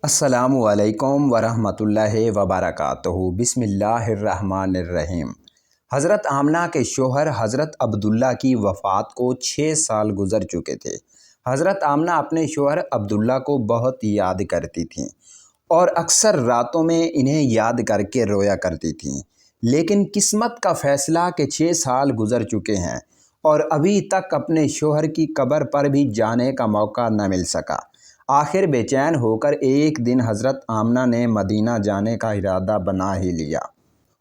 السلام علیکم ورحمۃ اللہ وبرکاتہ۔ بسم اللہ الرحمن الرحیم۔ حضرت آمنہ کے شوہر حضرت عبداللہ کی وفات کو 6 سال گزر چکے تھے۔ حضرت آمنہ اپنے شوہر عبداللہ کو بہت یاد کرتی تھیں اور اکثر راتوں میں انہیں یاد کر کے رویا کرتی تھیں، لیکن قسمت کا فیصلہ کہ 6 سال گزر چکے ہیں اور ابھی تک اپنے شوہر کی قبر پر بھی جانے کا موقع نہ مل سکا۔ آخر بے چین ہو کر ایک دن حضرت آمنہ نے مدینہ جانے کا ارادہ بنا ہی لیا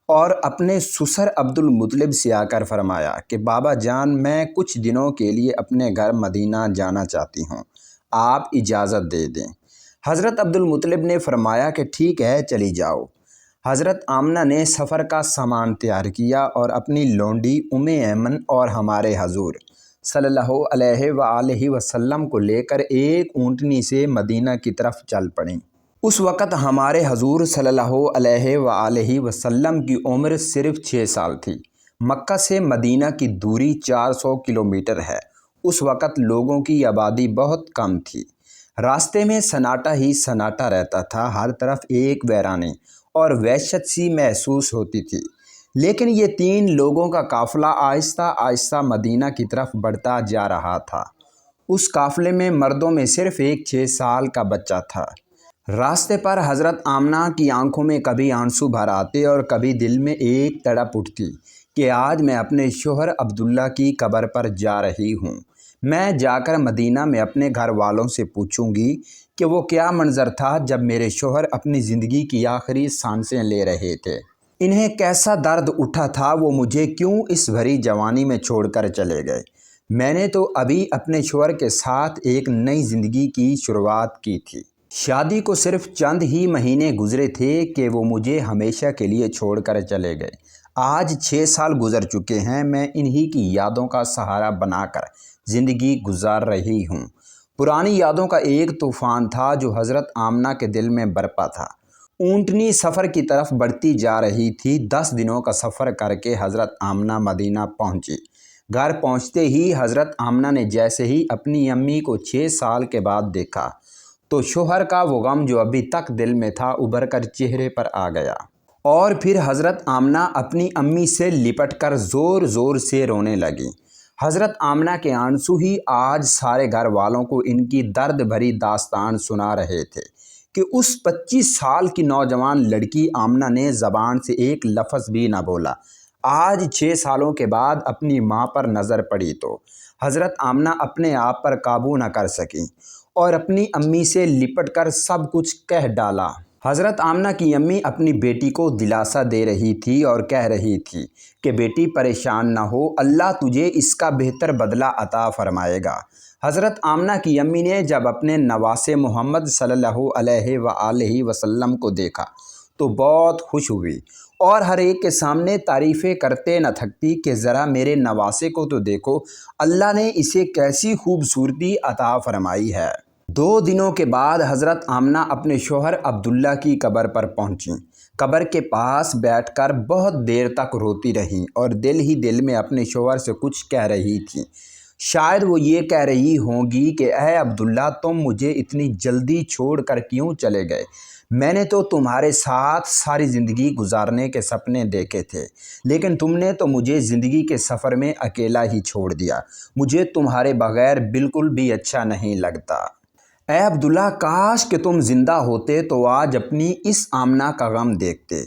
اور اپنے سسر عبدالمطلب سے آ کر فرمایا کہ بابا جان، میں کچھ دنوں کے لیے اپنے گھر مدینہ جانا چاہتی ہوں، آپ اجازت دے دیں۔ حضرت عبدالمطلب نے فرمایا کہ ٹھیک ہے، چلی جاؤ۔ حضرت آمنہ نے سفر کا سامان تیار کیا اور اپنی لونڈی ایمن اور ہمارے حضور صلی اللہ علیہ وآلہ وسلم کو لے کر ایک اونٹنی سے مدینہ کی طرف چل پڑیں۔ اس وقت ہمارے حضور صلی اللہ علیہ وآلہ وسلم کی عمر صرف 6 سال تھی۔ مکہ سے مدینہ کی دوری 400 کلومیٹر ہے۔ اس وقت لوگوں کی آبادی بہت کم تھی۔ راستے میں سناٹا ہی سناٹا رہتا تھا، ہر طرف ایک ویرانی اور وحشت سی محسوس ہوتی تھی۔ لیکن یہ 3 لوگوں کا قافلہ آہستہ آہستہ مدینہ کی طرف بڑھتا جا رہا تھا۔ اس قافلے میں مردوں میں صرف ایک 6 سال کا بچہ تھا۔ راستے پر حضرت آمنہ کی آنکھوں میں کبھی آنسو بھر آتے اور کبھی دل میں ایک تڑپ اٹھتی کہ آج میں اپنے شوہر عبداللہ کی قبر پر جا رہی ہوں۔ میں جا کر مدینہ میں اپنے گھر والوں سے پوچھوں گی کہ وہ کیا منظر تھا جب میرے شوہر اپنی زندگی کی آخری سانسیں لے رہے تھے۔ انہیں کیسا درد اٹھا تھا، وہ مجھے کیوں اس بھری جوانی میں چھوڑ کر چلے گئے۔ میں نے تو ابھی اپنے شوہر کے ساتھ ایک نئی زندگی کی شروعات کی تھی۔ شادی کو صرف چند ہی مہینے گزرے تھے کہ وہ مجھے ہمیشہ کے لیے چھوڑ کر چلے گئے۔ آج 6 سال گزر چکے ہیں، میں انہی کی یادوں کا سہارا بنا کر زندگی گزار رہی ہوں۔ پرانی یادوں کا ایک طوفان تھا جو حضرت آمنہ کے دل میں برپا تھا۔ اونٹنی سفر کی طرف بڑھتی جا رہی تھی۔ 10 دنوں کا سفر کر کے حضرت آمنہ مدینہ پہنچی۔ گھر پہنچتے ہی حضرت آمنہ نے جیسے ہی اپنی امی کو 6 سال کے بعد دیکھا تو شوہر کا وہ غم جو ابھی تک دل میں تھا ابھر کر چہرے پر آ گیا، اور پھر حضرت آمنہ اپنی امی سے لپٹ کر زور زور سے رونے لگی۔ حضرت آمنہ کے آنسو ہی آج سارے گھر والوں کو ان کی درد بھری داستان سنا رہے تھے کہ اس 25 سال کی نوجوان لڑکی آمنہ نے زبان سے ایک لفظ بھی نہ بولا۔ آج 6 سالوں کے بعد اپنی ماں پر نظر پڑی تو حضرت آمنہ اپنے آپ پر قابو نہ کر سکیں اور اپنی امی سے لپٹ کر سب کچھ کہہ ڈالا۔ حضرت آمنہ کی امی اپنی بیٹی کو دلاسا دے رہی تھی اور کہہ رہی تھی کہ بیٹی پریشان نہ ہو، اللہ تجھے اس کا بہتر بدلہ عطا فرمائے گا۔ حضرت آمنہ کی امی نے جب اپنے نواسے محمد صلی اللہ علیہ وآلہ وسلم کو دیکھا تو بہت خوش ہوئی اور ہر ایک کے سامنے تعریفیں کرتے نہ تھکتی کہ ذرا میرے نواسے کو تو دیکھو، اللہ نے اسے کیسی خوبصورتی عطا فرمائی ہے۔ 2 دنوں کے بعد حضرت آمنہ اپنے شوہر عبداللہ کی قبر پر پہنچیں۔ قبر کے پاس بیٹھ کر بہت دیر تک روتی رہیں اور دل ہی دل میں اپنے شوہر سے کچھ کہہ رہی تھیں۔ شاید وہ یہ کہہ رہی ہوں گی کہ اے عبداللہ، تم مجھے اتنی جلدی چھوڑ کر کیوں چلے گئے؟ میں نے تو تمہارے ساتھ ساری زندگی گزارنے کے سپنے دیکھے تھے، لیکن تم نے تو مجھے زندگی کے سفر میں اکیلا ہی چھوڑ دیا۔ مجھے تمہارے بغیر بالکل بھی اچھا نہیں لگتا۔ اے عبداللہ، کاش کہ تم زندہ ہوتے تو آج اپنی اس آمنہ کا غم دیکھتے۔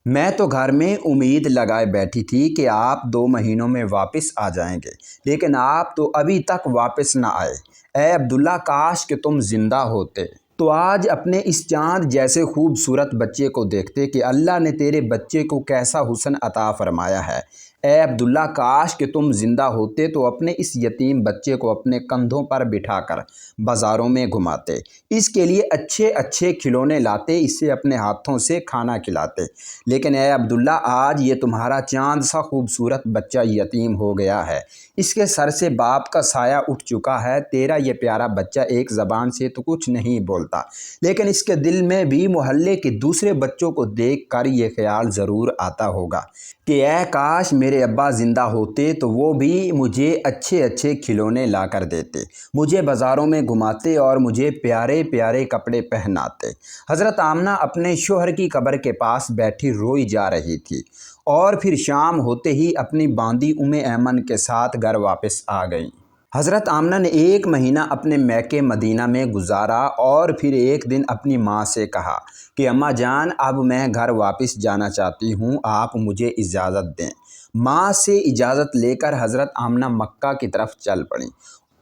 میں تو گھر میں امید لگائے بیٹھی تھی کہ آپ 2 مہینوں میں واپس آ جائیں گے، لیکن آپ تو ابھی تک واپس نہ آئے۔ اے عبداللہ، کاش کہ تم زندہ ہوتے تو آج اپنے اس چاند جیسے خوبصورت بچے کو دیکھتے کہ اللہ نے تیرے بچے کو کیسا حسن عطا فرمایا ہے۔ اے عبداللہ، کاش کہ تم زندہ ہوتے تو اپنے اس یتیم بچے کو اپنے کندھوں پر بٹھا کر بازاروں میں گھماتے، اس کے لیے اچھے اچھے کھلونے لاتے، اسے اپنے ہاتھوں سے کھانا کھلاتے۔ لیکن اے عبداللہ، آج یہ تمہارا چاند سا خوبصورت بچہ یتیم ہو گیا ہے، اس کے سر سے باپ کا سایہ اٹھ چکا ہے۔ تیرا یہ پیارا بچہ ایک زبان سے تو کچھ نہیں بولتا، لیکن اس کے دل میں بھی محلے کے دوسرے بچوں کو دیکھ کر یہ خیال ضرور آتا ہوگا کہ اے کاش میرے میرے ابا زندہ ہوتے تو وہ بھی مجھے اچھے اچھے کھلونے لا کر دیتے، مجھے بازاروں میں گھماتے اور مجھے پیارے پیارے کپڑے پہناتے۔ حضرت آمنہ اپنے شوہر کی قبر کے پاس بیٹھی روئی جا رہی تھی اور پھر شام ہوتے ہی اپنی باندی ایمن کے ساتھ گھر واپس آ گئیں۔ حضرت آمنہ نے 1 مہینہ اپنے میکے مدینہ میں گزارا اور پھر ایک دن اپنی ماں سے کہا کہ اماں جان اب میں گھر واپس جانا چاہتی ہوں، آپ مجھے اجازت دیں۔ ماں سے اجازت لے کر حضرت آمنہ مکہ کی طرف چل پڑیں۔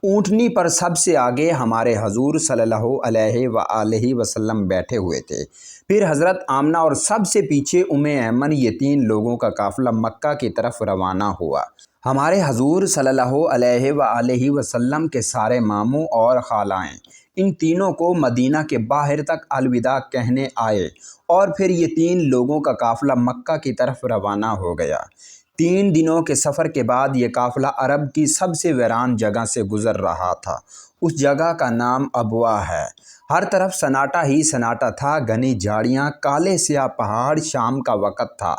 اونٹنی پر سب سے آگے ہمارے حضور صلی اللہ علیہ وآلہ وسلم بیٹھے ہوئے تھے، پھر حضرت آمنہ اور سب سے پیچھے ایمن، یہ 3 لوگوں کا قافلہ مکہ کی طرف روانہ ہوا۔ ہمارے حضور صلی اللہ علیہ وآلہ وسلم کے سارے ماموں اور خالائیں ان تینوں کو مدینہ کے باہر تک الوداع کہنے آئے اور پھر یہ 3 لوگوں کا قافلہ مکہ کی طرف روانہ ہو گیا۔ 3 دنوں کے سفر کے بعد یہ قافلہ عرب کی سب سے ویران جگہ سے گزر رہا تھا۔ اس جگہ کا نام ابوا ہے۔ ہر طرف سناٹا ہی سناٹا تھا، گھنی جھاڑیاں، کالے سیاہ پہاڑ، شام کا وقت تھا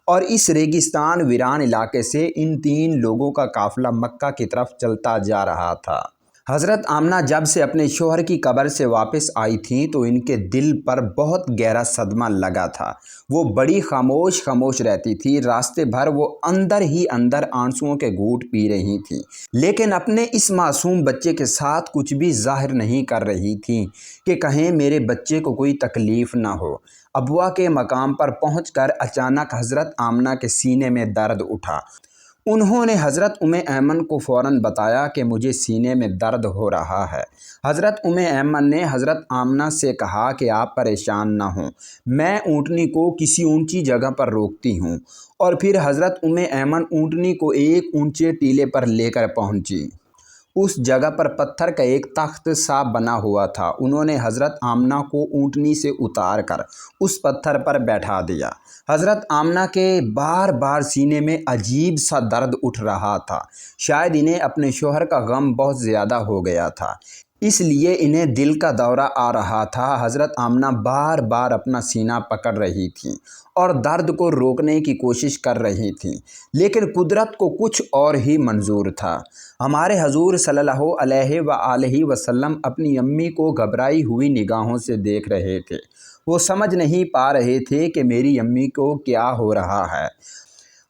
اور اس ریگستان ویران علاقے سے ان 3 لوگوں کا قافلہ مکہ کی طرف چلتا جا رہا تھا۔ حضرت آمنہ جب سے اپنے شوہر کی قبر سے واپس آئی تھیں تو ان کے دل پر بہت گہرا صدمہ لگا تھا۔ وہ بڑی خاموش رہتی تھی، راستے بھر وہ اندر ہی اندر آنسوؤں کے گھونٹ پی رہی تھیں، لیکن اپنے اس معصوم بچے کے ساتھ کچھ بھی ظاہر نہیں کر رہی تھیں کہ کہیں میرے بچے کو کوئی تکلیف نہ ہو۔ ابوا کے مقام پر پہنچ کر اچانک حضرت آمنہ کے سینے میں درد اٹھا۔ انہوں نے حضرت ایمن کو فوراً بتایا کہ مجھے سینے میں درد ہو رہا ہے۔ حضرت ایمن نے حضرت آمنہ سے کہا کہ آپ پریشان نہ ہوں، میں اونٹنی کو کسی اونچی جگہ پر روکتی ہوں، اور پھر حضرت ایمن اونٹنی کو ایک اونچے ٹیلے پر لے کر پہنچی۔ اس جگہ پر پتھر کا ایک تخت سا بنا ہوا تھا۔ انہوں نے حضرت آمنہ کو اونٹنی سے اتار کر اس پتھر پر بیٹھا دیا۔ حضرت آمنہ کے بار بار سینے میں عجیب سا درد اٹھ رہا تھا، شاید انہیں اپنے شوہر کا غم بہت زیادہ ہو گیا تھا، اس لیے انہیں دل کا دورہ آ رہا تھا۔ حضرت آمنہ بار بار اپنا سینہ پکڑ رہی تھیں اور درد کو روکنے کی کوشش کر رہی تھیں، لیکن قدرت کو کچھ اور ہی منظور تھا۔ ہمارے حضور صلی اللہ علیہ وآلہ وسلم اپنی امی کو گھبرائی ہوئی نگاہوں سے دیکھ رہے تھے۔ وہ سمجھ نہیں پا رہے تھے کہ میری امی کو کیا ہو رہا ہے۔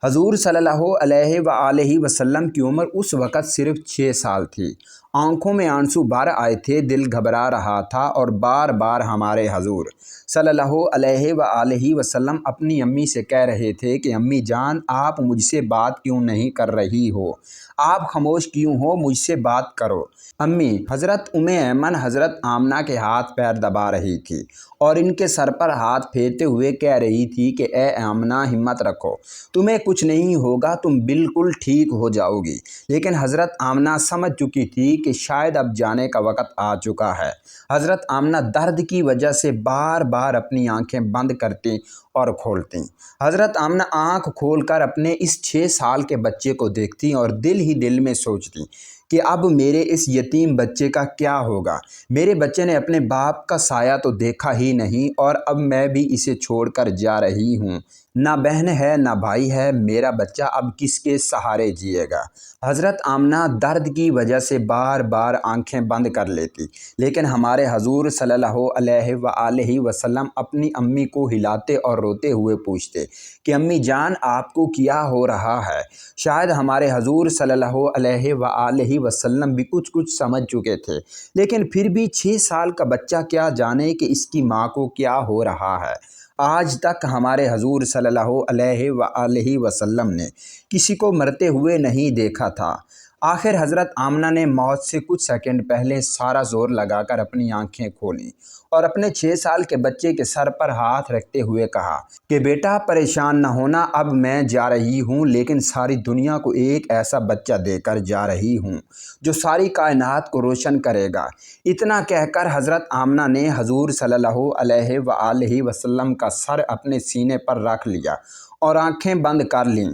حضور صلی اللہ علیہ وآلہ وسلم کی عمر اس وقت صرف 6 سال تھی۔ آنکھوں میں آنسو بھر آئے تھے، دل گھبرا رہا تھا اور بار بار ہمارے حضور صلی اللہ علیہ وآلہ وسلم اپنی امی سے کہہ رہے تھے کہ امی جان آپ مجھ سے بات کیوں نہیں کر رہی ہو؟ آپ خاموش کیوں ہو؟ مجھ سے بات کرو امی۔ حضرت ایمن حضرت آمنہ کے ہاتھ پیر دبا رہی تھی اور ان کے سر پر ہاتھ پھیرتے ہوئے کہہ رہی تھی کہ اے آمنہ ہمت رکھو، تمہیں کچھ نہیں ہوگا، تم بالکل ٹھیک ہو جاؤ گی۔ لیکن حضرت آمنہ سمجھ چکی تھی کہ شاید اب جانے کا وقت آ چکا ہے۔ حضرت آمنہ درد کی وجہ سے بار بار اپنی آنکھیں بند کرتی اور کھولتی۔ حضرت آمنہ آنکھ کھول کر اپنے اس 6 سال کے بچے کو دیکھتی اور دل ہی دل میں سوچتی کہ اب میرے اس یتیم بچے کا کیا ہوگا؟ میرے بچے نے اپنے باپ کا سایہ تو دیکھا ہی نہیں اور اب میں بھی اسے چھوڑ کر جا رہی ہوں۔ نہ بہن ہے نہ بھائی ہے، میرا بچہ اب کس کے سہارے جیے گا؟ حضرت آمنہ درد کی وجہ سے بار بار آنکھیں بند کر لیتی، لیکن ہمارے حضور صلی اللہ علیہ وآلہ وسلم اپنی امی کو ہلاتے اور روتے ہوئے پوچھتے کہ امی جان آپ کو کیا ہو رہا ہے؟ شاید ہمارے حضور صلی اللہ علیہ وآلہ وسلم بھی کچھ سمجھ چکے تھے، لیکن پھر بھی 6 سال کا بچہ کیا جانے کہ اس کی ماں کو کیا ہو رہا ہے۔ آج تک ہمارے حضور صلی اللہ علیہ وآلہ وسلم نے کسی کو مرتے ہوئے نہیں دیکھا تھا۔ آخر حضرت آمنہ نے موت سے کچھ سیکنڈ پہلے سارا زور لگا کر اپنی آنکھیں کھولیں اور اپنے 6 سال کے بچے کے سر پر ہاتھ رکھتے ہوئے کہا کہ بیٹا پریشان نہ ہونا، اب میں جا رہی ہوں لیکن ساری دنیا کو ایک ایسا بچہ دے کر جا رہی ہوں جو ساری کائنات کو روشن کرے گا۔ اتنا کہہ کر حضرت آمنہ نے حضور صلی اللہ علیہ وآلہ وسلم کا سر اپنے سینے پر رکھ لیا اور آنکھیں بند کر لیں۔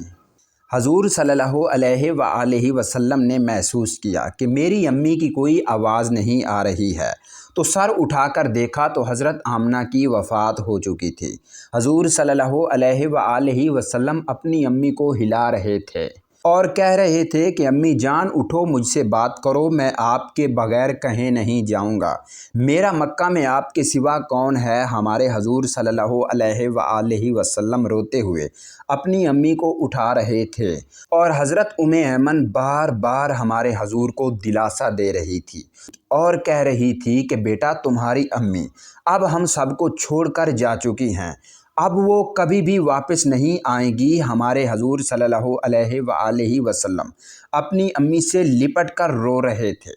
حضور صلی اللہ علیہ وآلہ وسلم نے محسوس کیا کہ میری امی کی کوئی آواز نہیں آ رہی ہے، تو سر اٹھا کر دیکھا تو حضرت آمنہ کی وفات ہو چکی تھی۔ حضور صلی اللہ علیہ وآلہ وسلم اپنی امی کو ہلا رہے تھے اور کہہ رہے تھے کہ امی جان اٹھو، مجھ سے بات کرو، میں آپ کے بغیر کہیں نہیں جاؤں گا، میرا مکہ میں آپ کے سوا کون ہے؟ ہمارے حضور صلی اللہ علیہ وآلہ وسلم روتے ہوئے اپنی امی کو اٹھا رہے تھے اور حضرت ایمن بار بار ہمارے حضور کو دلاسا دے رہی تھی اور کہہ رہی تھی کہ بیٹا تمہاری امی اب ہم سب کو چھوڑ کر جا چکی ہیں، اب وہ کبھی بھی واپس نہیں آئیں گی۔ ہمارے حضور صلی اللہ علیہ وآلہ وسلم اپنی امی سے لپٹ کر رو رہے تھے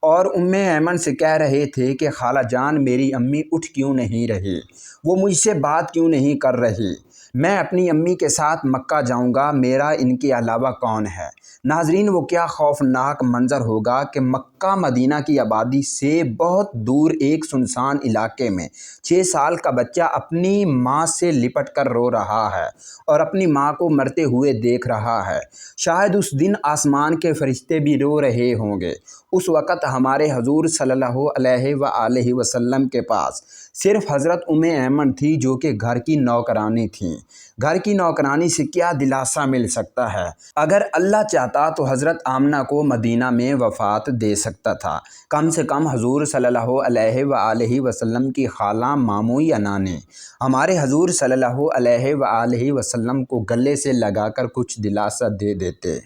اور ایمن سے کہہ رہے تھے کہ خالہ جان میری امی اٹھ کیوں نہیں رہی، وہ مجھ سے بات کیوں نہیں کر رہی، میں اپنی امی کے ساتھ مکہ جاؤں گا، میرا ان کے علاوہ کون ہے؟ ناظرین، وہ کیا خوفناک منظر ہوگا کہ مکہ مدینہ کی آبادی سے بہت دور ایک سنسان علاقے میں 6 سال کا بچہ اپنی ماں سے لپٹ کر رو رہا ہے اور اپنی ماں کو مرتے ہوئے دیکھ رہا ہے۔ شاید اس دن آسمان کے فرشتے بھی رو رہے ہوں گے۔ اس وقت ہمارے حضور صلی اللہ علیہ وآلہ وسلم کے پاس صرف حضرت ایمن تھی جو کہ گھر کی نوکرانی تھیں۔ گھر کی نوکرانی سے کیا دلاسا مل سکتا ہے؟ اگر اللہ چاہتا تو حضرت آمنہ کو مدینہ میں وفات دے سکتا تھا، کم سے کم حضور صلی اللہ علیہ وآلہ وسلم کی خالہ، ماموں یا نانے ہمارے حضور صلی اللہ علیہ وآلہ وسلم کو گلے سے لگا کر کچھ دلاسا دے دیتے،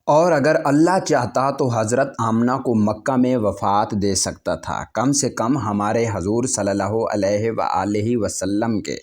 اور اگر اللہ چاہتا تو حضرت آمنہ کو مکہ میں وفات دے سکتا تھا۔ کم سے کم ہمارے حضور صلی اللہ علیہ وآلہ وسلم کے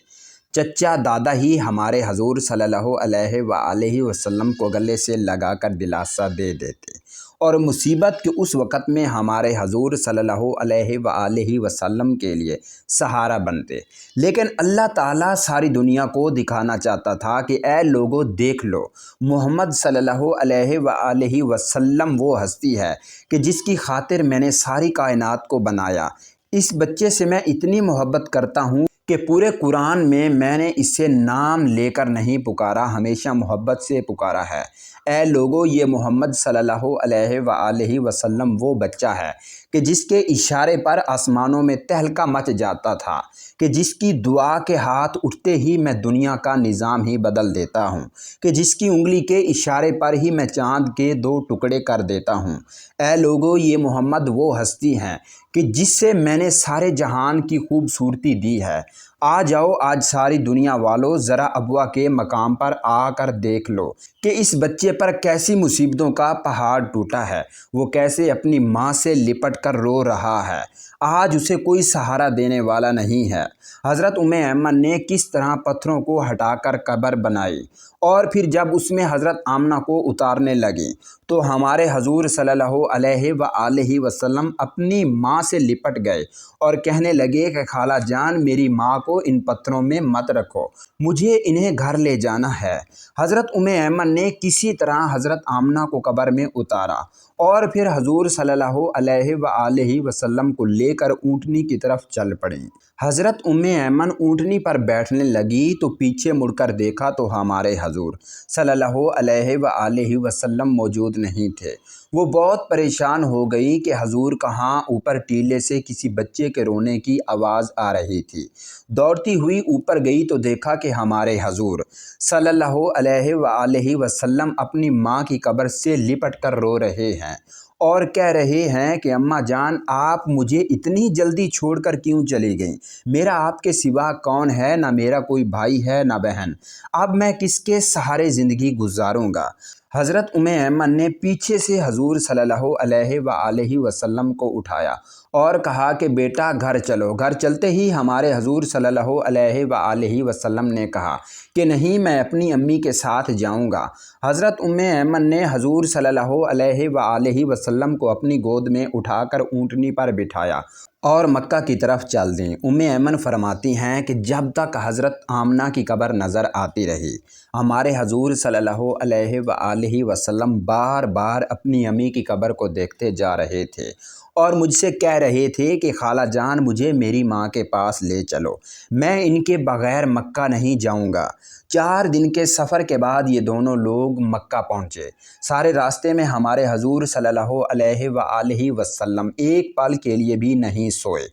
چچا دادا ہی ہمارے حضور صلی اللہ علیہ وآلہ وسلم کو گلے سے لگا کر دلاسا دے دیتے اور مصیبت کے اس وقت میں ہمارے حضور صلی اللہ علیہ وآلہ وسلم کے لیے سہارا بنتے۔ لیکن اللہ تعالیٰ ساری دنیا کو دکھانا چاہتا تھا کہ اے لوگو دیکھ لو، محمد صلی اللہ علیہ وآلہ وسلم وہ ہستی ہے کہ جس کی خاطر میں نے ساری کائنات کو بنایا۔ اس بچے سے میں اتنی محبت کرتا ہوں کہ پورے قرآن میں نے اس سے نام لے کر نہیں پکارا، ہمیشہ محبت سے پکارا ہے۔ اے لوگو، یہ محمد صلی اللہ علیہ وآلہ وسلم وہ بچہ ہے کہ جس کے اشارے پر آسمانوں میں تہلکہ مچ جاتا تھا، کہ جس کی دعا کے ہاتھ اٹھتے ہی میں دنیا کا نظام ہی بدل دیتا ہوں، کہ جس کی انگلی کے اشارے پر ہی میں چاند کے 2 ٹکڑے کر دیتا ہوں۔ اے لوگو، یہ محمد وہ ہستی ہیں کہ جس سے میں نے سارے جہان کی خوبصورتی دی ہے۔ آ جاؤ آج ساری دنیا والو، ذرا ابوا کے مقام پر آ کر دیکھ لو کہ اس بچے پر کیسی مصیبتوں کا پہاڑ ٹوٹا ہے، وہ کیسے اپنی ماں سے لپٹ کر رو رہا ہے، آج اسے کوئی سہارا دینے والا نہیں ہے۔ حضرت ایمن نے کس طرح پتھروں کو ہٹا کر قبر بنائی اور پھر جب اس میں حضرت آمنہ کو اتارنے لگی تو ہمارے حضور صلی اللہ علیہ وآلہ وسلم اپنی ماں سے لپٹ گئے اور کہنے لگے کہ خالہ جان میری ماں کو ان پتھروں میں مت رکھو، مجھے انہیں گھر لے جانا ہے۔ حضرت ایمن نے کسی طرح حضرت آمنہ کو قبر میں اتارا اور پھر حضور صلی اللہ علیہ وآلہ وسلم کو لے کر اونٹنی کی طرف چل پڑیں۔ حضرت ایمن اونٹنی پر بیٹھنے لگی تو پیچھے مڑ کر دیکھا تو ہمارے حضور صلی اللہ علیہ وآلہ وسلم موجود نہیں تھے۔ وہ بہت پریشان ہو گئی کہ حضور کہاں؟ اوپر ٹیلے سے کسی بچے کے رونے کی آواز آ رہی تھی۔ دوڑتی ہوئی اوپر گئی تو دیکھا کہ ہمارے حضور صلی اللہ علیہ وآلہ وسلم اپنی ماں کی قبر سے لپٹ کر رو رہے ہیں اور کہہ رہے ہیں کہ اماں جان آپ مجھے اتنی جلدی چھوڑ کر کیوں چلی گئیں؟ میرا آپ کے سوا کون ہے؟ نہ میرا کوئی بھائی ہے نہ بہن، اب میں کس کے سہارے زندگی گزاروں گا؟ حضرت ایمن نے پیچھے سے حضور صلی اللہ علیہ وآلہ وسلم کو اٹھایا اور کہا کہ بیٹا گھر چلو۔ گھر چلتے ہی ہمارے حضور صلی اللہ علیہ وآلہ وسلم نے کہا کہ نہیں، میں اپنی امی کے ساتھ جاؤں گا۔ حضرت ایمن نے حضور صلی اللہ علیہ وآلہ وسلم کو اپنی گود میں اٹھا کر اونٹنی پر بٹھایا اور مکہ کی طرف چل دیں۔ ایمن فرماتی ہیں کہ جب تک حضرت آمنہ کی قبر نظر آتی رہی، ہمارے حضور صلی اللہ علیہ وآلہ وسلم بار بار اپنی امی کی قبر کو دیکھتے جا رہے تھے اور مجھ سے کہہ رہے تھے کہ خالہ جان مجھے میری ماں کے پاس لے چلو، میں ان کے بغیر مکہ نہیں جاؤں گا۔ 4 دن کے سفر کے بعد یہ دونوں لوگ مکہ پہنچے۔ سارے راستے میں ہمارے حضور صلی اللہ علیہ وآلہ وسلم ایک پل کے لیے بھی نہیں سوئے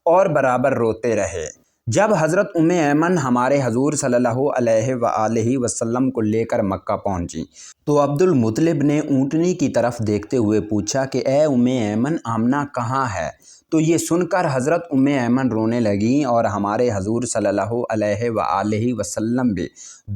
اور برابر روتے رہے۔ جب حضرت ایمن ہمارے حضور صلی اللہ علیہ وآلہ وسلم کو لے کر مکہ پہنچی تو عبد المطلب نے اونٹنی کی طرف دیکھتے ہوئے پوچھا کہ اے ایمن، آمنہ کہاں ہے؟ تو یہ سن کر حضرت ایمن رونے لگیں اور ہمارے حضور صلی اللہ علیہ وآلہ وسلم بھی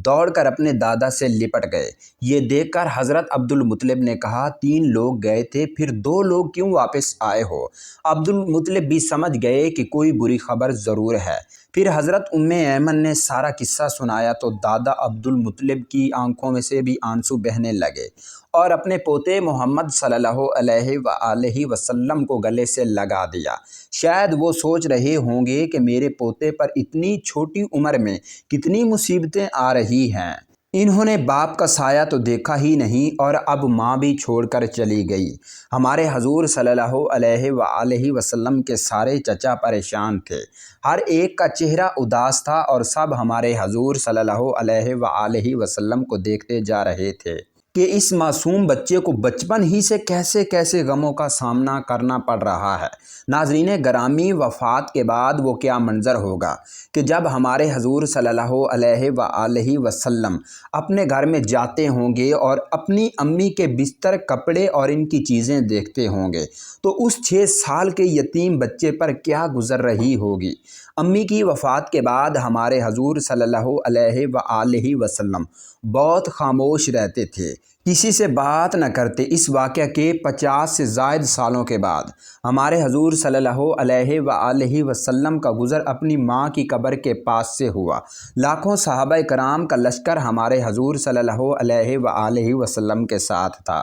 دوڑ کر اپنے دادا سے لپٹ گئے۔ یہ دیکھ کر حضرت عبد المطلب نے کہا 3 لوگ گئے تھے، پھر 2 لوگ کیوں واپس آئے ہو؟ عبد المطلب بھی سمجھ گئے کہ کوئی بری خبر ضرور ہے۔ پھر حضرت ایمن نے سارا قصہ سنایا تو دادا عبد المطلب کی آنکھوں میں سے بھی آنسو بہنے لگے اور اپنے پوتے محمد صلی اللہ علیہ وآلہ وسلم کو گلے سے لگا دیا۔ شاید وہ سوچ رہے ہوں گے کہ میرے پوتے پر اتنی چھوٹی عمر میں کتنی مصیبتیں آ رہی ہیں۔ انہوں نے باپ کا سایہ تو دیکھا ہی نہیں اور اب ماں بھی چھوڑ کر چلی گئی۔ ہمارے حضور صلی اللہ علیہ وآلہ وسلم کے سارے چچا پریشان تھے، ہر ایک کا چہرہ اداس تھا اور سب ہمارے حضور صلی اللہ علیہ وآلہ وسلم کو دیکھتے جا رہے تھے کہ اس معصوم بچے کو بچپن ہی سے کیسے کیسے غموں کا سامنا کرنا پڑ رہا ہے۔ ناظرین گرامی، وفات کے بعد وہ کیا منظر ہوگا کہ جب ہمارے حضور صلی اللہ علیہ وآلہ وسلم اپنے گھر میں جاتے ہوں گے اور اپنی امی کے بستر، کپڑے اور ان کی چیزیں دیکھتے ہوں گے تو اس 6 سال کے یتیم بچے پر کیا گزر رہی ہوگی۔ امی کی وفات کے بعد ہمارے حضور صلی اللہ علیہ وآلہ وسلم بہت خاموش رہتے تھے، کسی سے بات نہ کرتے۔ اس واقعہ کے 50 سے زائد سالوں کے بعد ہمارے حضور صلی اللہ علیہ وآلہ وسلم کا گزر اپنی ماں کی قبر کے پاس سے ہوا۔ لاکھوں صحابہ کرام کا لشکر ہمارے حضور صلی اللہ علیہ وآلہ وسلم کے ساتھ تھا۔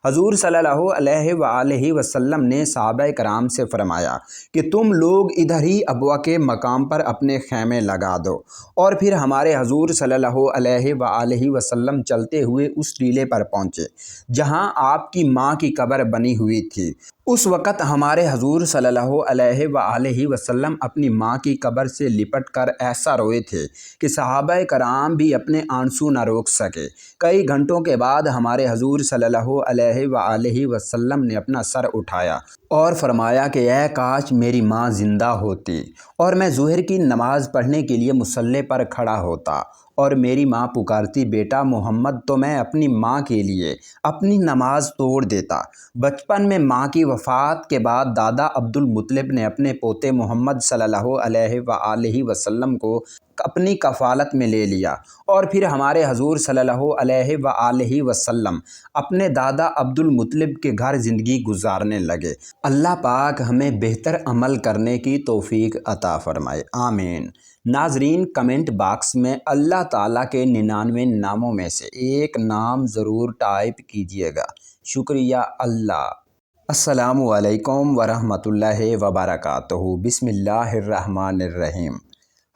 حضور صلی اللہ علیہ وآلہ وسلم نے صحابہ کرام سے فرمایا کہ تم لوگ ادھر ہی ابوا کے مقام پر اپنے خیمے لگا دو، اور پھر ہمارے حضور صلی اللہ علیہ وآلہ وسلم چلتے ہوئے اس ٹیلے پر پہنچے جہاں آپ کی ماں کی قبر بنی ہوئی تھی۔ اس وقت ہمارے حضور صلی اللہ علیہ وآلہ وسلم اپنی ماں کی قبر سے لپٹ کر ایسا روئے تھے کہ صحابہ کرام بھی اپنے آنسو نہ روک سکے۔ کئی گھنٹوں کے بعد ہمارے حضور صلی اللہ علیہ وآلہ وسلم نے اپنا سر اٹھایا اور فرمایا کہ اے کاش میری ماں زندہ ہوتی اور میں ظہر کی نماز پڑھنے کے لیے مصلی پر کھڑا ہوتا اور میری ماں پکارتی بیٹا محمد، تو میں اپنی ماں کے لیے اپنی نماز توڑ دیتا۔ بچپن میں ماں کی وفات کے بعد دادا عبد المطلب نے اپنے پوتے محمد صلی اللہ علیہ وآلہ وسلم کو اپنی کفالت میں لے لیا اور پھر ہمارے حضور صلی اللہ علیہ وآلہ وسلم اپنے دادا عبد المطلب کے گھر زندگی گزارنے لگے۔ اللہ پاک ہمیں بہتر عمل کرنے کی توفیق عطا فرمائے، آمین۔ ناظرین کمنٹ باکس میں اللہ تعالیٰ کے 99 ناموں میں سے ایک نام ضرور ٹائپ کیجیے گا۔ شکریہ اللہ۔ السلام علیکم ورحمۃ اللہ وبرکاتہ۔ بسم اللہ الرحمن الرحیم۔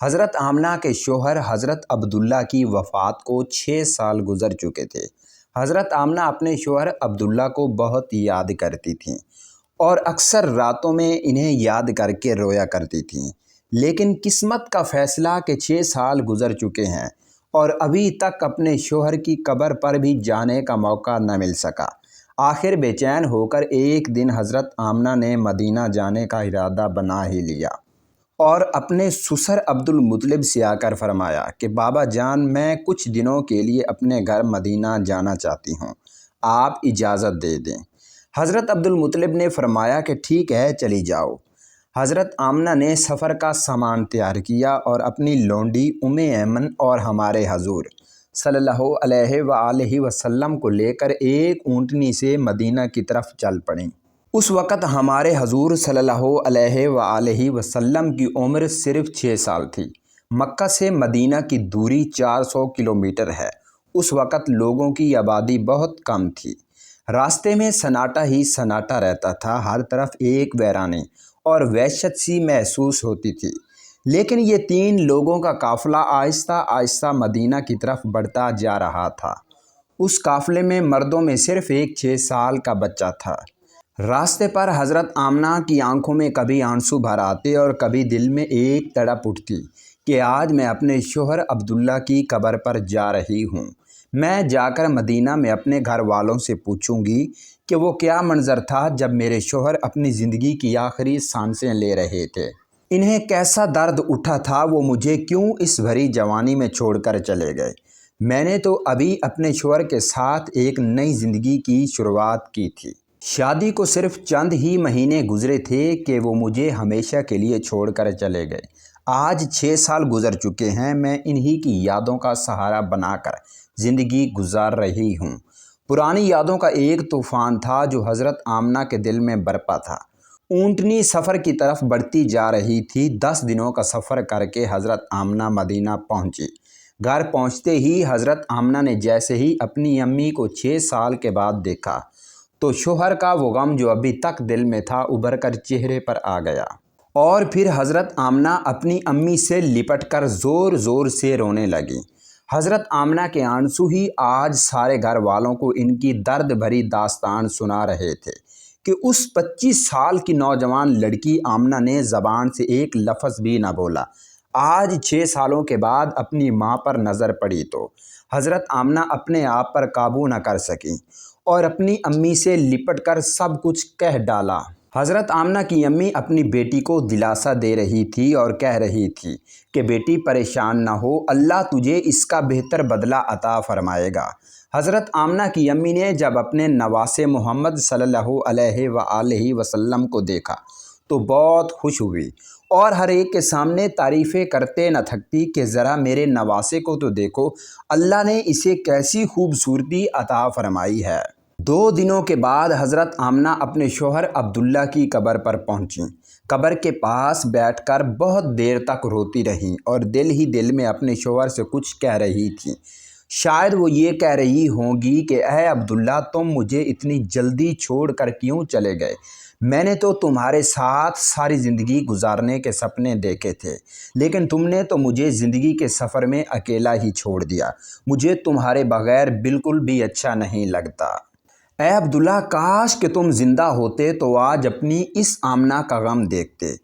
حضرت آمنہ کے شوہر حضرت عبداللہ کی وفات کو 6 سال گزر چکے تھے۔ حضرت آمنہ اپنے شوہر عبداللہ کو بہت یاد کرتی تھیں اور اکثر راتوں میں انہیں یاد کر کے رویا کرتی تھیں، لیکن قسمت کا فیصلہ کہ 6 سال گزر چکے ہیں اور ابھی تک اپنے شوہر کی قبر پر بھی جانے کا موقع نہ مل سکا۔ آخر بے چین ہو کر ایک دن حضرت آمنہ نے مدینہ جانے کا ارادہ بنا ہی لیا اور اپنے سسر عبد المطلب سے آ کر فرمایا کہ بابا جان، میں کچھ دنوں کے لیے اپنے گھر مدینہ جانا چاہتی ہوں، آپ اجازت دے دیں۔ حضرت عبد المطلب نے فرمایا کہ ٹھیک ہے، چلی جاؤ۔ حضرت آمنہ نے سفر کا سامان تیار کیا اور اپنی لونڈی ایمن اور ہمارے حضور صلی اللہ علیہ وآلہ وسلم کو لے کر ایک اونٹنی سے مدینہ کی طرف چل پڑیں۔ اس وقت ہمارے حضور صلی اللہ علیہ وآلہ وسلم کی عمر صرف 6 سال تھی۔ مکہ سے مدینہ کی دوری 400 کلومیٹر ہے۔ اس وقت لوگوں کی آبادی بہت کم تھی۔ راستے میں سناٹا ہی سناٹا رہتا تھا، ہر طرف ایک ویرانی اور وحشت سی محسوس ہوتی تھی۔ لیکن یہ 3 لوگوں کا قافلہ آہستہ آہستہ مدینہ کی طرف بڑھتا جا رہا تھا۔ اس قافلے میں مردوں میں صرف ایک 6 سال کا بچہ تھا راستے پر حضرت آمنہ کی آنکھوں میں کبھی آنسو بھر آتے اور کبھی دل میں ایک تڑپ اٹھتی کہ آج میں اپنے شوہر عبداللہ کی قبر پر جا رہی ہوں۔ میں جا کر مدینہ میں اپنے گھر والوں سے پوچھوں گی کہ وہ کیا منظر تھا جب میرے شوہر اپنی زندگی کی آخری سانسیں لے رہے تھے۔ انہیں کیسا درد اٹھا تھا، وہ مجھے کیوں اس بھری جوانی میں چھوڑ کر چلے گئے۔ میں نے تو ابھی اپنے شوہر کے ساتھ ایک نئی زندگی کی شروعات کی تھی۔ شادی کو صرف چند ہی مہینے گزرے تھے کہ وہ مجھے ہمیشہ کے لیے چھوڑ کر چلے گئے۔ آج 6 سال گزر چکے ہیں، میں انہی کی یادوں کا سہارا بنا کر زندگی گزار رہی ہوں۔ پرانی یادوں کا ایک طوفان تھا جو حضرت آمنہ کے دل میں برپا تھا۔ اونٹنی سفر کی طرف بڑھتی جا رہی تھی۔ 10 دنوں کا سفر کر کے حضرت آمنہ مدینہ پہنچی۔ گھر پہنچتے ہی حضرت آمنہ نے جیسے ہی اپنی امی کو 6 سال کے بعد دیکھا تو شوہر کا وہ غم جو ابھی تک دل میں تھا ابھر کر چہرے پر آ گیا، اور پھر حضرت آمنہ اپنی امی سے لپٹ کر زور زور سے رونے لگی۔ حضرت آمنہ کے آنسو ہی آج سارے گھر والوں کو ان کی درد بھری داستان سنا رہے تھے کہ اس 25 سال کی نوجوان لڑکی آمنہ نے زبان سے ایک لفظ بھی نہ بولا۔ آج 6 سالوں کے بعد اپنی ماں پر نظر پڑی تو حضرت آمنہ اپنے آپ پر قابو نہ کر سکیں اور اپنی امی سے لپٹ کر سب کچھ کہہ ڈالا۔ حضرت آمنہ کی امی اپنی بیٹی کو دلاسا دے رہی تھی اور کہہ رہی تھی کہ بیٹی پریشان نہ ہو، اللہ تجھے اس کا بہتر بدلہ عطا فرمائے گا۔ حضرت آمنہ کی امی نے جب اپنے نواسے محمد صلی اللہ علیہ وآلہ وسلم کو دیکھا تو بہت خوش ہوئی اور ہر ایک کے سامنے تعریفیں کرتے نہ تھکتی کہ ذرا میرے نواسے کو تو دیکھو، اللہ نے اسے کیسی خوبصورتی عطا فرمائی ہے۔ 2 دنوں کے بعد حضرت آمنہ اپنے شوہر عبداللہ کی قبر پر پہنچیں۔ قبر کے پاس بیٹھ کر بہت دیر تک روتی رہیں اور دل ہی دل میں اپنے شوہر سے کچھ کہہ رہی تھیں۔ شاید وہ یہ کہہ رہی ہوں گی کہ اے عبداللہ، تم مجھے اتنی جلدی چھوڑ کر کیوں چلے گئے؟ میں نے تو تمہارے ساتھ ساری زندگی گزارنے کے سپنے دیکھے تھے، لیکن تم نے تو مجھے زندگی کے سفر میں اکیلا ہی چھوڑ دیا۔ مجھے تمہارے بغیر بالکل بھی اچھا نہیں لگتا۔ اے عبداللہ، کاش کہ تم زندہ ہوتے تو آج اپنی اس آمنہ کا غم دیکھتے۔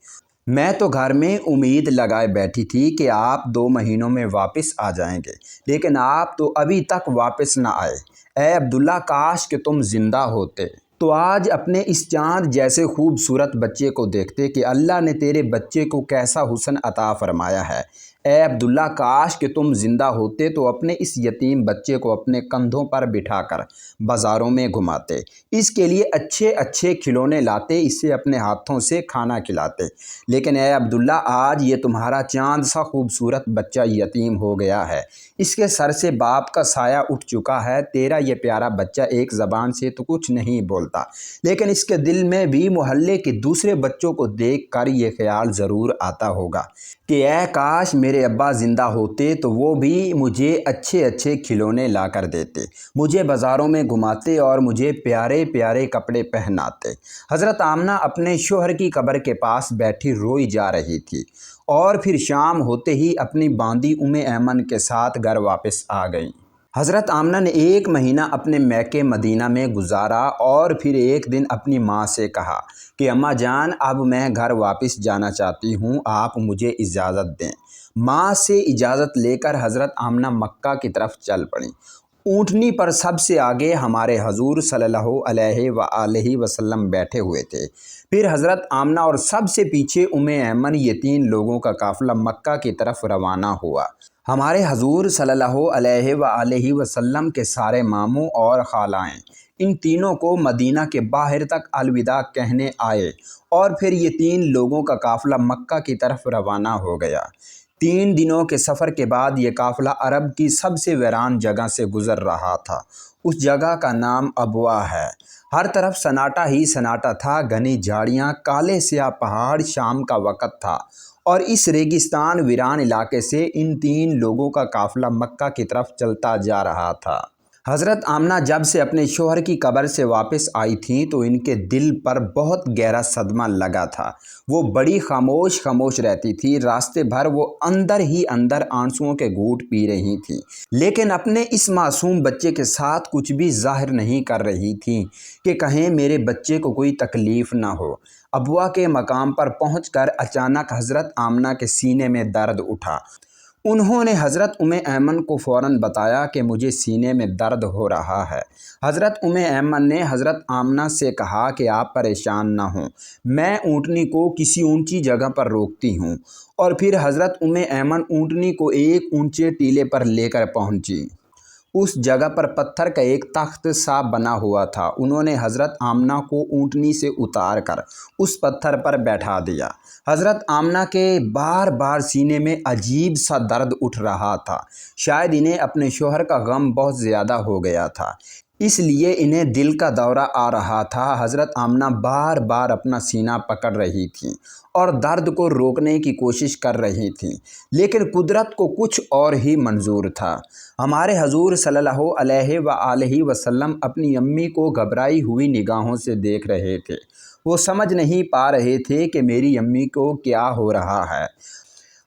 میں تو گھر میں امید لگائے بیٹھی تھی کہ آپ 2 مہینوں میں واپس آ جائیں گے، لیکن آپ تو ابھی تک واپس نہ آئے۔ اے عبداللہ، کاش کہ تم زندہ ہوتے تو آج اپنے اس چاند جیسے خوبصورت بچے کو دیکھتے کہ اللہ نے تیرے بچے کو کیسا حسن عطا فرمایا ہے۔ اے عبداللہ، کاش کہ تم زندہ ہوتے تو اپنے اس یتیم بچے کو اپنے کندھوں پر بٹھا کر بازاروں میں گھماتے، اس کے لیے اچھے اچھے کھلونے لاتے، اسے اپنے ہاتھوں سے کھانا کھلاتے۔ لیکن اے عبداللہ، آج یہ تمہارا چاند سا خوبصورت بچہ یتیم ہو گیا ہے، اس کے سر سے باپ کا سایہ اٹھ چکا ہے۔ تیرا یہ پیارا بچہ ایک زبان سے تو کچھ نہیں بولتا، لیکن اس کے دل میں بھی محلے کے دوسرے بچوں کو دیکھ کر یہ خیال ضرور آتا ہوگا کہ اے کاش میرے ابا زندہ ہوتے تو وہ بھی مجھے اچھے اچھے کھلونے لا کر دیتے، مجھے بازاروں میں گھماتے اور مجھے پیارے پیارے کپڑے پہناتے۔ حضرت آمنہ اپنے شوہر کی قبر کے پاس بیٹھی روئی جا رہی تھی اور پھر شام ہوتے ہی اپنی باندی ایمن کے ساتھ گھر واپس آ گئیں۔ حضرت آمنہ نے 1 مہینہ اپنے میکے مدینہ میں گزارا اور پھر ایک دن اپنی ماں سے کہا کہ اماں جان، اب میں گھر واپس جانا چاہتی ہوں، آپ مجھے اجازت دیں۔ ماں سے اجازت لے کر حضرت آمنہ مکہ کی طرف چل پڑیں۔ اونٹنی پر سب سے آگے ہمارے حضور صلی اللہ علیہ وآلہ وسلم بیٹھے ہوئے تھے، پھر حضرت آمنہ اور سب سے پیچھے ایمن، یہ 3 لوگوں کا قافلہ مکہ کی طرف روانہ ہوا۔ ہمارے حضور صلی اللہ علیہ وآلہ وسلم کے سارے ماموں اور خالائیں ان تینوں کو مدینہ کے باہر تک الوداع کہنے آئے اور پھر یہ 3 لوگوں کا قافلہ مکہ کی طرف روانہ ہو گیا۔ 3 دنوں کے سفر کے بعد یہ قافلہ عرب کی سب سے ویران جگہ سے گزر رہا تھا۔ اس جگہ کا نام ابوا ہے۔ ہر طرف سناٹا ہی سناٹا تھا، گھنی جھاڑیاں، کالے سیاہ پہاڑ، شام کا وقت تھا اور اس ریگستان ویران علاقے سے ان 3 لوگوں کا قافلہ مکہ کی طرف چلتا جا رہا تھا۔ حضرت آمنہ جب سے اپنے شوہر کی قبر سے واپس آئی تھیں تو ان کے دل پر بہت گہرا صدمہ لگا تھا۔ وہ بڑی خاموش رہتی تھی، راستے بھر وہ اندر ہی اندر آنسوؤں کے گھونٹ پی رہی تھیں، لیکن اپنے اس معصوم بچے کے ساتھ کچھ بھی ظاہر نہیں کر رہی تھیں کہ کہیں میرے بچے کو کوئی تکلیف نہ ہو۔ ابوا کے مقام پر پہنچ کر اچانک حضرت آمنہ کے سینے میں درد اٹھا۔ انہوں نے حضرت ایمن کو فوراً بتایا کہ مجھے سینے میں درد ہو رہا ہے۔ حضرت ایمن نے حضرت آمنہ سے کہا کہ آپ پریشان نہ ہوں، میں اونٹنی کو کسی اونچی جگہ پر روکتی ہوں، اور پھر حضرت ایمن اونٹنی کو ایک اونچے ٹیلے پر لے کر پہنچی۔ اس جگہ پر پتھر کا ایک تخت سا بنا ہوا تھا۔ انہوں نے حضرت آمنہ کو اونٹنی سے اتار کر اس پتھر پر بیٹھا دیا۔ حضرت آمنہ کے بار بار سینے میں عجیب سا درد اٹھ رہا تھا۔ شاید انہیں اپنے شوہر کا غم بہت زیادہ ہو گیا تھا، اس لیے انہیں دل کا دورہ آ رہا تھا۔ حضرت آمنہ بار بار اپنا سینہ پکڑ رہی تھیں اور درد کو روکنے کی کوشش کر رہی تھیں، لیکن قدرت کو کچھ اور ہی منظور تھا۔ ہمارے حضور صلی اللہ علیہ وآلہ وسلم اپنی امی کو گھبرائی ہوئی نگاہوں سے دیکھ رہے تھے۔ وہ سمجھ نہیں پا رہے تھے کہ میری امی کو کیا ہو رہا ہے۔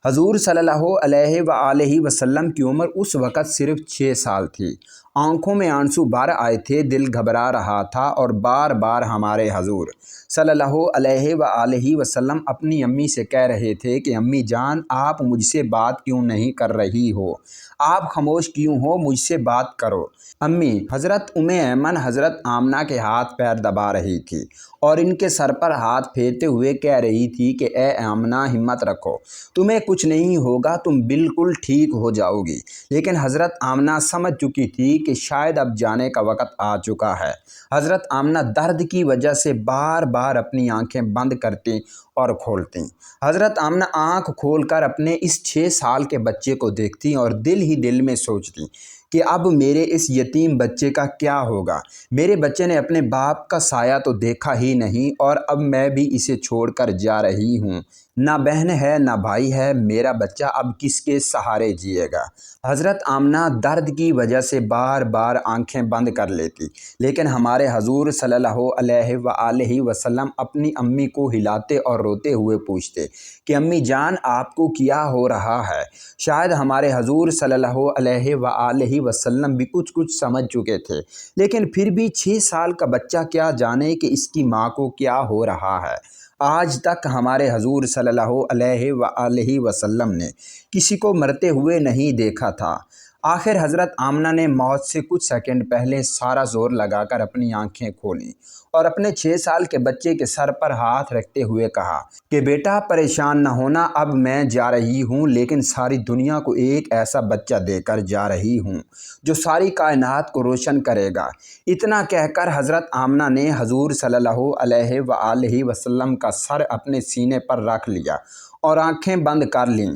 حضور صلی اللہ علیہ وآلہ وسلم کی عمر اس وقت صرف 6 سال تھی۔ آنکھوں میں آنسو بھر آئے تھے، دل گھبرا رہا تھا، اور بار بار ہمارے حضور صلی اللہ علیہ وآلہ وسلم اپنی امی سے کہہ رہے تھے کہ امی جان، آپ مجھ سے بات کیوں نہیں کر رہی ہو؟ آپ خاموش کیوں ہو؟ مجھ سے بات کرو امی۔ حضرت ایمن حضرت آمنہ کے ہاتھ پیر دبا رہی تھی اور ان کے سر پر ہاتھ پھیرتے ہوئے کہہ رہی تھی کہ اے آمنہ، ہمت رکھو، تمہیں کچھ نہیں ہوگا، تم بالکل ٹھیک ہو جاؤ گی۔ لیکن حضرت آمنہ سمجھ چکی تھی کہ شاید اب جانے کا وقت آ چکا ہے۔ حضرت آمنہ درد کی وجہ سے بار بار اپنی آنکھیں بند کرتی اور کھولتیں۔ حضرت آمنہ آنکھ کھول کر اپنے اس 6 سال کے بچے کو دیکھتی اور دل ہی دل میں سوچتی کہ اب میرے اس یتیم بچے کا کیا ہوگا؟ میرے بچے نے اپنے باپ کا سایہ تو دیکھا ہی نہیں، اور اب میں بھی اسے چھوڑ کر جا رہی ہوں۔ نہ بہن ہے نہ بھائی ہے، میرا بچہ اب کس کے سہارے جیے گا؟ حضرت آمنہ درد کی وجہ سے بار بار آنکھیں بند کر لیتی، لیکن ہمارے حضور صلی اللہ علیہ وآلہ وسلم اپنی امی کو ہلاتے اور روتے ہوئے پوچھتے کہ امی جان، آپ کو کیا ہو رہا ہے؟ شاید ہمارے حضور صلی اللہ علیہ وآلہ وسلم بھی کچھ سمجھ چکے تھے، لیکن پھر بھی 6 سال کا بچہ کیا جانے کہ اس کی ماں کو کیا ہو رہا ہے۔ آج تک ہمارے حضور صلی اللہ علیہ وآلہ وسلم نے کسی کو مرتے ہوئے نہیں دیکھا تھا۔ آخر حضرت آمنہ نے موت سے کچھ سیکنڈ پہلے سارا زور لگا کر اپنی آنکھیں کھولیں اور اپنے 6 سال کے بچے کے سر پر ہاتھ رکھتے ہوئے کہا کہ بیٹا پریشان نہ ہونا، اب میں جا رہی ہوں، لیکن ساری دنیا کو ایک ایسا بچہ دے کر جا رہی ہوں جو ساری کائنات کو روشن کرے گا۔ اتنا کہہ کر حضرت آمنہ نے حضور صلی اللہ علیہ وآلہ وسلم کا سر اپنے سینے پر رکھ لیا اور آنکھیں بند کر لیں۔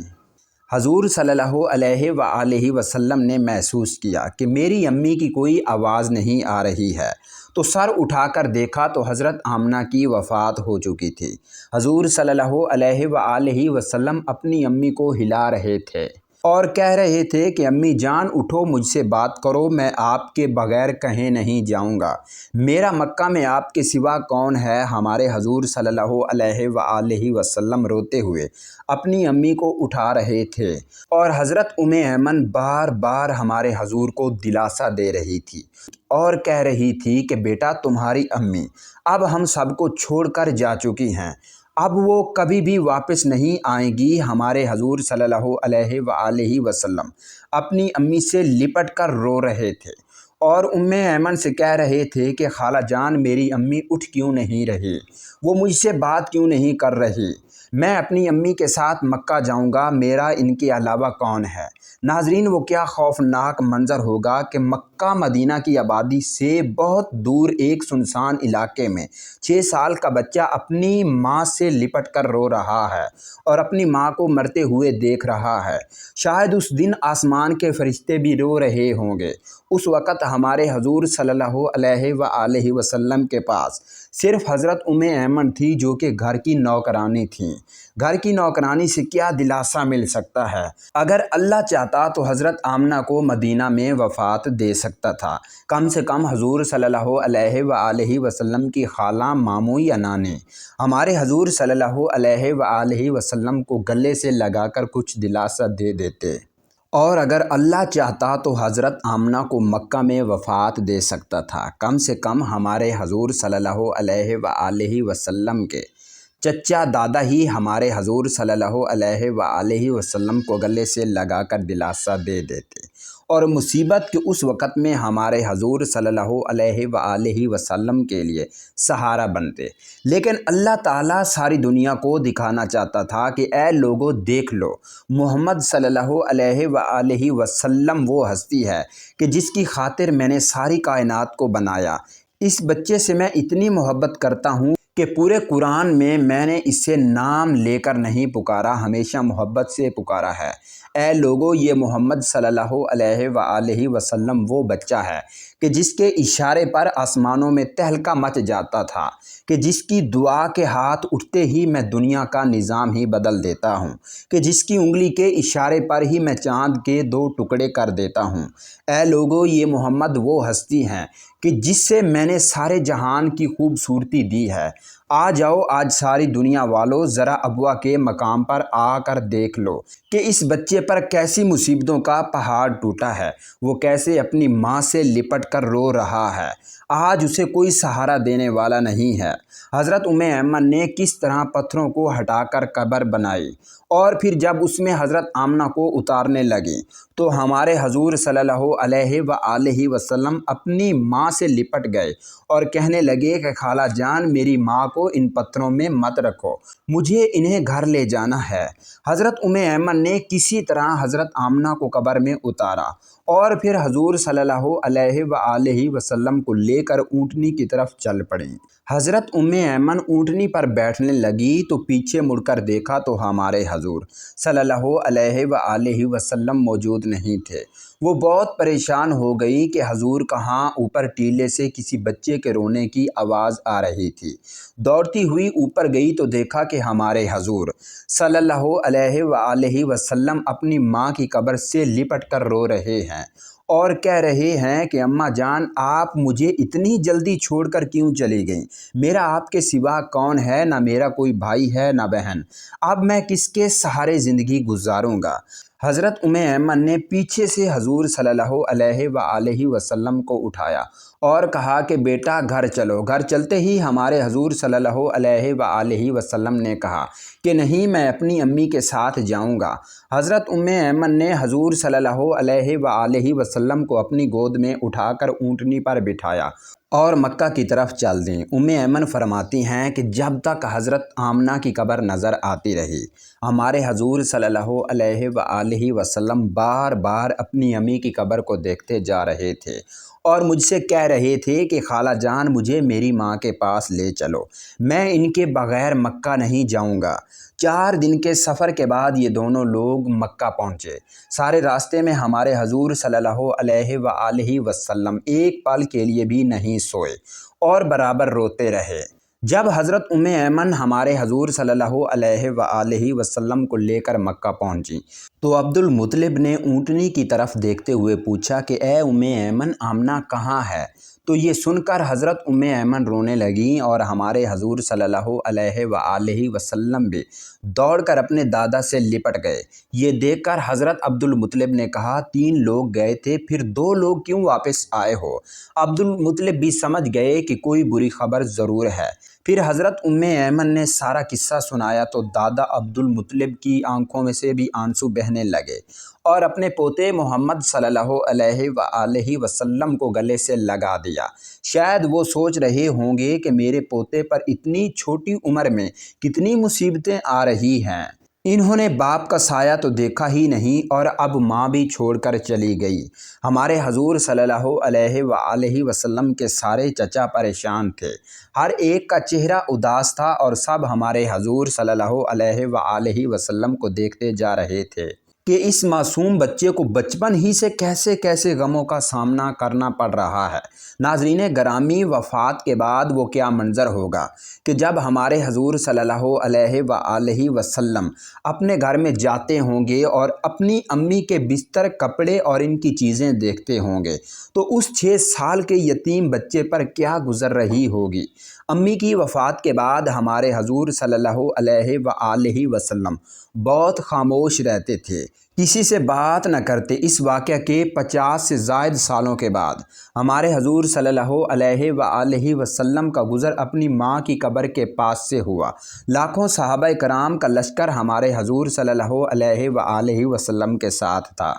حضور صلی اللہ علیہ وآلہ وسلم نے محسوس کیا کہ میری امی کی کوئی آواز نہیں آ رہی ہے، تو سر اٹھا کر دیکھا تو حضرت آمنہ کی وفات ہو چکی تھی۔ حضور صلی اللہ علیہ وآلہ وسلم اپنی امی کو ہلا رہے تھے اور کہہ رہے تھے کہ امی جان اٹھو، مجھ سے بات کرو، میں آپ کے بغیر کہیں نہیں جاؤں گا، میرا مکہ میں آپ کے سوا کون ہے؟ ہمارے حضور صلی اللہ علیہ وآلہ وسلم روتے ہوئے اپنی امی کو اٹھا رہے تھے، اور حضرت ایمن بار بار ہمارے حضور کو دلاسا دے رہی تھی اور کہہ رہی تھی کہ بیٹا، تمہاری امی اب ہم سب کو چھوڑ کر جا چکی ہیں، اب وہ کبھی بھی واپس نہیں آئیں گی۔ ہمارے حضور صلی اللہ علیہ وآلہ وسلم اپنی امی سے لپٹ کر رو رہے تھے اور ایمن سے کہہ رہے تھے کہ خالہ جان، میری امی اٹھ کیوں نہیں رہی؟ وہ مجھ سے بات کیوں نہیں کر رہی؟ میں اپنی امی کے ساتھ مکہ جاؤں گا، میرا ان کے علاوہ کون ہے؟ ناظرین، وہ کیا خوفناک منظر ہوگا کہ مکہ مدینہ کی آبادی سے بہت دور ایک سنسان علاقے میں 6 سال کا بچہ اپنی ماں سے لپٹ کر رو رہا ہے اور اپنی ماں کو مرتے ہوئے دیکھ رہا ہے۔ شاید اس دن آسمان کے فرشتے بھی رو رہے ہوں گے۔ اس وقت ہمارے حضور صلی اللہ علیہ وآلہ وسلم کے پاس صرف حضرت ایمن تھی، جو کہ گھر کی نوکرانی تھیں۔ گھر کی نوکرانی سے کیا دلاسا مل سکتا ہے؟ اگر اللہ چاہتا تو حضرت آمنہ کو مدینہ میں وفات دے سکتا سکتا تھا۔ کم سے کم حضور صلی اللہ علیہ وآلہ وسلم کی خالہ ماموں یا نانی ہمارے حضور صلی اللہ علیہ وآلہ وسلم کو گلے سے لگا کر کچھ دلاسا دے دیتے، اور اگر اللہ چاہتا تو حضرت آمنہ کو مکہ میں وفات دے سکتا تھا۔ کم سے کم ہمارے حضور صلی اللہ علیہ وآلہ وسلم کے چچا دادا ہی ہمارے حضور صلی اللہ علیہ وآلہ وسلم کو گلے سے لگا کر دلاسا دے دیتے، اور مصیبت کے اس وقت میں ہمارے حضور صلی اللہ علیہ وآلہ وسلم کے لیے سہارا بنتے۔ لیکن اللہ تعالیٰ ساری دنیا کو دکھانا چاہتا تھا کہ اے لوگو دیکھ لو، محمد صلی اللہ علیہ وآلہ وسلم وہ ہستی ہے کہ جس کی خاطر میں نے ساری کائنات کو بنایا۔ اس بچے سے میں اتنی محبت کرتا ہوں کہ پورے قرآن میں نے اسے نام لے کر نہیں پکارا، ہمیشہ محبت سے پکارا ہے۔ اے لوگو، یہ محمد صلی اللہ علیہ وآلہ وسلم وہ بچہ ہے کہ جس کے اشارے پر آسمانوں میں تہلکہ مچ جاتا تھا، کہ جس کی دعا کے ہاتھ اٹھتے ہی میں دنیا کا نظام ہی بدل دیتا ہوں، کہ جس کی انگلی کے اشارے پر ہی میں چاند کے 2 ٹکڑے کر دیتا ہوں۔ اے لوگو، یہ محمد وہ ہستی ہیں کہ جس سے میں نے سارے جہان کی خوبصورتی دی ہے۔ آ جاؤ آج ساری دنیا والو، ذرا ابوا کے مقام پر آ کر دیکھ لو کہ اس بچے پر کیسی مصیبتوں کا پہاڑ ٹوٹا ہے، وہ کیسے اپنی ماں سے لپٹ کر رو رہا ہے۔ آج اسے کوئی سہارا دینے والا نہیں ہے۔ حضرت ایمن نے کس طرح پتھروں کو ہٹا کر قبر بنائی، اور پھر جب اس میں حضرت آمنہ کو اتارنے لگیں تو ہمارے حضور صلی اللہ علیہ وآلہ وسلم اپنی ماں سے لپٹ گئے اور کہنے لگے کہ خالہ جان، میری ماں کو ان پتھروں میں مت رکھو، مجھے انہیں گھر لے جانا ہے۔ حضرت ایمن نے کسی طرح حضرت آمنہ کو قبر میں اتارا، اور پھر حضور صلی اللہ علیہ وآلہ وسلم کو لے کر اونٹنی کی طرف چل پڑیں۔ حضرت ایمن اونٹنی پر بیٹھنے لگی تو پیچھے مڑ کر دیکھا تو ہمارے حضور صلی اللہ علیہ وآلہ وسلم موجود نہیں تھے۔ وہ بہت پریشان ہو گئی کہ حضور کہاں۔ اوپر ٹیلے سے کسی بچے کے رونے کی آواز آ رہی تھی۔ دوڑتی ہوئی اوپر گئی تو دیکھا کہ ہمارے حضور صلی اللہ علیہ وآلہ وسلم اپنی ماں کی قبر سے لپٹ کر رو رہے ہیں، اور کہہ رہے ہیں کہ اماں جان، آپ مجھے اتنی جلدی چھوڑ کر کیوں چلی گئیں؟ میرا آپ کے سوا کون ہے؟ نہ میرا کوئی بھائی ہے نہ بہن، اب میں کس کے سہارے زندگی گزاروں گا؟ حضرت ایمن نے پیچھے سے حضور صلی اللہ علیہ وآلہ وسلم کو اٹھایا اور کہا کہ بیٹا گھر چلو۔ گھر چلتے ہی ہمارے حضور صلی اللہ علیہ وآلہ وسلم نے کہا کہ نہیں، میں اپنی امی کے ساتھ جاؤں گا۔ حضرت ایمن نے حضور صلی اللہ علیہ وآلہ وسلم کو اپنی گود میں اٹھا کر اونٹنی پر بٹھایا اور مکہ کی طرف چل دیں۔ ایمن فرماتی ہیں کہ جب تک حضرت آمنہ کی قبر نظر آتی رہی، ہمارے حضور صلی اللہ علیہ وآلہ وسلم بار بار اپنی امی کی قبر کو دیکھتے جا رہے تھے اور مجھ سے کہہ رہے تھے کہ خالہ جان، مجھے میری ماں کے پاس لے چلو، میں ان کے بغیر مکہ نہیں جاؤں گا۔ 4 دن کے سفر کے بعد یہ دونوں لوگ مکہ پہنچے۔ سارے راستے میں ہمارے حضور صلی اللہ علیہ وآلہ وسلم ایک پل کے لیے بھی نہیں سوئے اور برابر روتے رہے۔ جب حضرت ایمن ہمارے حضور صلی اللہ علیہ وآلہ وسلم کو لے کر مکہ پہنچی تو عبد المطلب نے اونٹنی کی طرف دیکھتے ہوئے پوچھا کہ اے ایمن، آمنہ کہاں ہے؟ تو یہ سن کر حضرت ایمن رونے لگیں اور ہمارے حضور صلی اللہ علیہ وآلہ وسلم بھی دوڑ کر اپنے دادا سے لپٹ گئے۔ یہ دیکھ کر حضرت عبد المطلب نے کہا 3 لوگ گئے تھے، پھر 2 لوگ کیوں واپس آئے ہو؟ عبد المطلب بھی سمجھ گئے کہ کوئی بری خبر ضرور ہے۔ پھر حضرت ایمن نے سارا قصہ سنایا تو دادا عبد المطلب کی آنکھوں میں سے بھی آنسو بہنے لگے اور اپنے پوتے محمد صلی اللہ علیہ وآلہ وسلم کو گلے سے لگا دیا۔ شاید وہ سوچ رہے ہوں گے کہ میرے پوتے پر اتنی چھوٹی عمر میں کتنی مصیبتیں آ رہی ہیں۔ انہوں نے باپ کا سایہ تو دیکھا ہی نہیں اور اب ماں بھی چھوڑ کر چلی گئی۔ ہمارے حضور صلی اللہ علیہ وآلہ وسلم کے سارے چچا پریشان تھے، ہر ایک کا چہرہ اداس تھا اور سب ہمارے حضور صلی اللہ علیہ وآلہ وسلم کو دیکھتے جا رہے تھے۔ کہ اس معصوم بچے کو بچپن ہی سے کیسے کیسے غموں کا سامنا کرنا پڑ رہا ہے۔ ناظرین گرامی، وفات کے بعد وہ کیا منظر ہوگا کہ جب ہمارے حضور صلی اللہ علیہ وآلہ وسلم اپنے گھر میں جاتے ہوں گے اور اپنی امی کے بستر، کپڑے اور ان کی چیزیں دیکھتے ہوں گے تو اس 6 سال کے یتیم بچے پر کیا گزر رہی ہوگی۔ امی کی وفات کے بعد ہمارے حضور صلی اللہ علیہ وآلہ وسلم بہت خاموش رہتے تھے، کسی سے بات نہ کرتے۔ اس واقعہ کے 50 سے زائد سالوں کے بعد ہمارے حضور صلی اللہ علیہ وآلہ وسلم کا گزر اپنی ماں کی قبر کے پاس سے ہوا۔ لاکھوں صحابہ کرام کا لشکر ہمارے حضور صلی اللہ علیہ وآلہ وسلم کے ساتھ تھا۔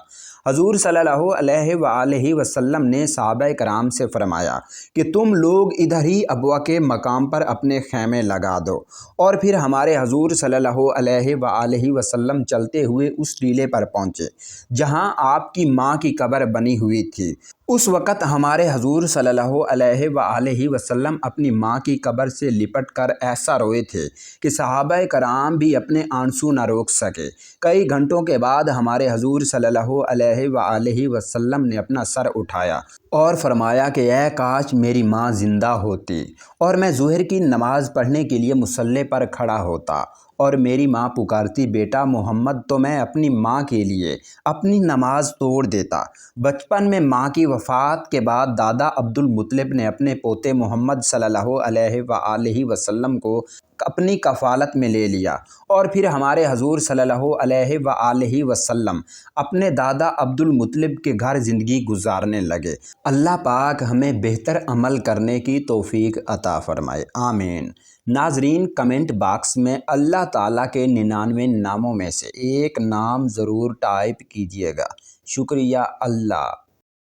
حضور صلی اللہ علیہ وآلہ وسلم نے صحابہ کرام سے فرمایا کہ تم لوگ ادھر ہی ابوا کے مقام پر اپنے خیمے لگا دو، اور پھر ہمارے حضور صلی اللہ علیہ وآلہ وسلم چلتے ہوئے اس ٹیلے پر پہنچے جہاں آپ کی ماں کی قبر بنی ہوئی تھی۔ اس وقت ہمارے حضور صلی اللہ علیہ وآلہ وسلم اپنی ماں کی قبر سے لپٹ کر ایسا روئے تھے کہ صحابہ کرام بھی اپنے آنسو نہ روک سکے۔ کئی گھنٹوں کے بعد ہمارے حضور صلی اللہ علیہ وآلہ وسلم نے اپنا سر اٹھایا اور فرمایا کہ اے کاش میری ماں زندہ ہوتی اور میں ظہر کی نماز پڑھنے کے لیے مصلی پر کھڑا ہوتا اور میری ماں پکارتی بیٹا محمد، تو میں اپنی ماں کے لیے اپنی نماز توڑ دیتا۔ بچپن میں ماں کی وفات کے بعد دادا عبد المطلب نے اپنے پوتے محمد صلی اللہ علیہ وآلہ وسلم کو اپنی کفالت میں لے لیا، اور پھر ہمارے حضور صلی اللہ علیہ وآلہ وسلم اپنے دادا عبد المطلب کے گھر زندگی گزارنے لگے۔ اللہ پاک ہمیں بہتر عمل کرنے کی توفیق عطا فرمائے، آمین۔ ناظرین کمنٹ باکس میں اللہ تعالیٰ کے 99 ناموں میں سے ایک نام ضرور ٹائپ کیجیے گا۔ شکریہ اللہ۔